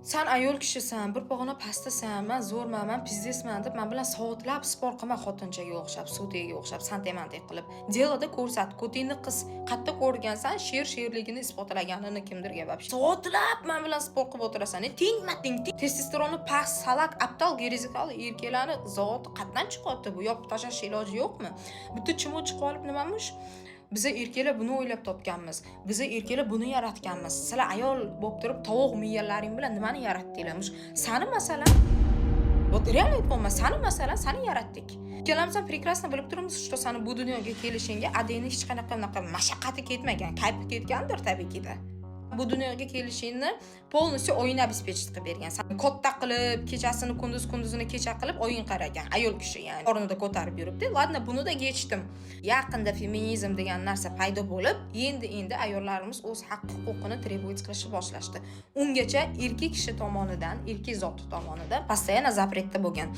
Sen ayol kishisan, bir pog'ona pastasan, men zo'rman, men pizdesman deb men bilan soatlab spor qilma xotinchaga o'xshab, sudyaga o'xshab, santemantek qilib. Delada ko'rsat, ko'tingni qis, qayerda ko'rgansan, sherligini isbotlaganini kimdirga вообще. Soatlab men bilan spor qilib o'tirasan, tengma-teng. Testosteroni past, salak, aptal, gerizikal erkaklarni zot qatdan chiqyapti bu? Yopib tashlash iloji yo'qmi? Bitta chimo chiqib olib nimamish? Biza erkaklar buni o'ylab topganmiz. Biza erkaklar buni yaratganmiz. Sizlar ayol bo'lib turib, tovuq miyalaring bilan nimani yaratdinglar? Sani masalan, вот реально aytmoqman, sani masalan, sani yaratdik. Ikkalamiz ham прекрасно bilib turibmiz, что sani bu dunyoga kelishingga adayni hech qanaqa mashaqqati ketmagan, kayfi ketgandir tabiiyki-da. Bu dunyoga kelishingni полностью o'yin обеспечить qilib bergan. Sen katta qilib, kechasini kunduz, kunduzini kecha qilib o'yin qaragan ayol kishi, ya'ni o'rnida ko'tarib yuribdi. Ladna, buni da geçtim. Yaqinda feminizm degan narsa paydo bo'lib, endi ayollarimiz o'z haq-huquqini требовать qilishni boshlashdi. Ungacha erkak kishi tomonidan, erkak zoti tomonidan постоянно запретda bo'lgan.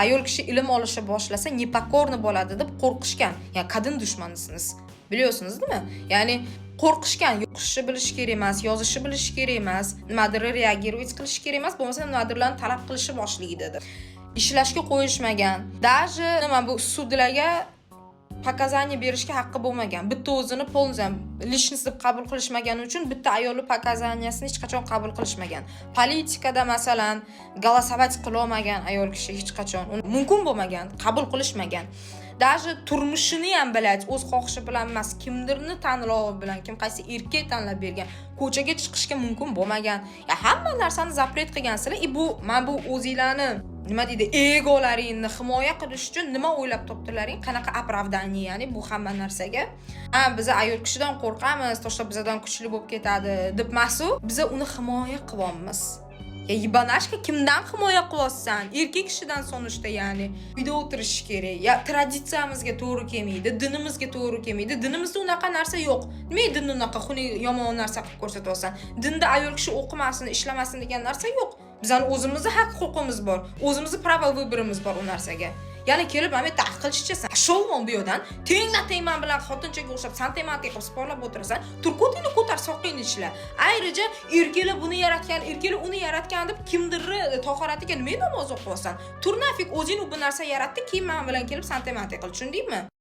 Ayol kishi ilm olishni boshlasa, непокорный bo'ladi deb qo'rqishgan. Ya'ni qadim dushmanisiniz. Biliyorsunuz-mi? Ya'ni qo'rqishgan, o'qishni bilish kerak emas, yozishni bilish kerak emas, nimadir reagirovать qilish kerak emas, bo'lmasa nimadirlarni talab qilishni boshlaydi deb. Ishlashga qo'yishmagan. Даже nima bu sudlarga показания berishga haqqi bo'lmagan. Bitta o'zini polniy lishnis deb qabul qilishmagani uchun bitta ayolning показаниясini hech qachon qabul qilishmagan. Politikada masalan голосовать qila olmagan ayol kishi hech qachon mumkin bo'lmagan, qabul qilishmagan. Даже turmushini ham biladi, o'z xohishi bilan emas, kimdirni tanlovi bilan, kim qaysi erkak tanlab bergan, ko'chaga chiqishga mumkin bo'lmagan. Ya hamma narsani zapret qilgansizlar. Bu men bu o'zinglarni nima deydi, egolaringni himoya qilish uchun nima o'ylab topdilaring, qanaqa оправдание, ya'ni bu hamma narsaga. Biz ayol kishidan qo'rqamiz, to'shla bizdan kuchli bo'lib ketadi deb emas-u, biz uni himoya qilyapmiz. Ya yibanashka kimdan himoya qilyapsan? Erkak kishidan so'nishda, ya'ni uyda o'tirish kerak. Ya traditsiyamizga to'g'ri kelmaydi, dinimizga to'g'ri kelmaydi. Dinimizda unaqa narsa yo'q. Nima dinni unaqa xunuk yomon narsa qilib ko'rsatyapsan? Dinda ayol kishi o'qimasin, ishlamasin degan narsa yo'q. Bizning o'zimizning haq-huquqimiz bor. O'zimizning право выборimiz bor u narsaga. Ya'ni kelib men taqilchichasan. Shovmon bu yo'dan teng man bilan xotinchaga o'xshab santemantek qilib sporlab o'tirasan. Turkotingni ko'tar, soqingni ishla. Ayrıca erkaklar buni yaratgan, erkaklar uni yaratgan deb kimdirni tahoratiga nima namoz o'qiyapsan? Tur nafik o'zing bu narsa yaratdi, keyin men bilan kelib santemantek qil, tushundingmi?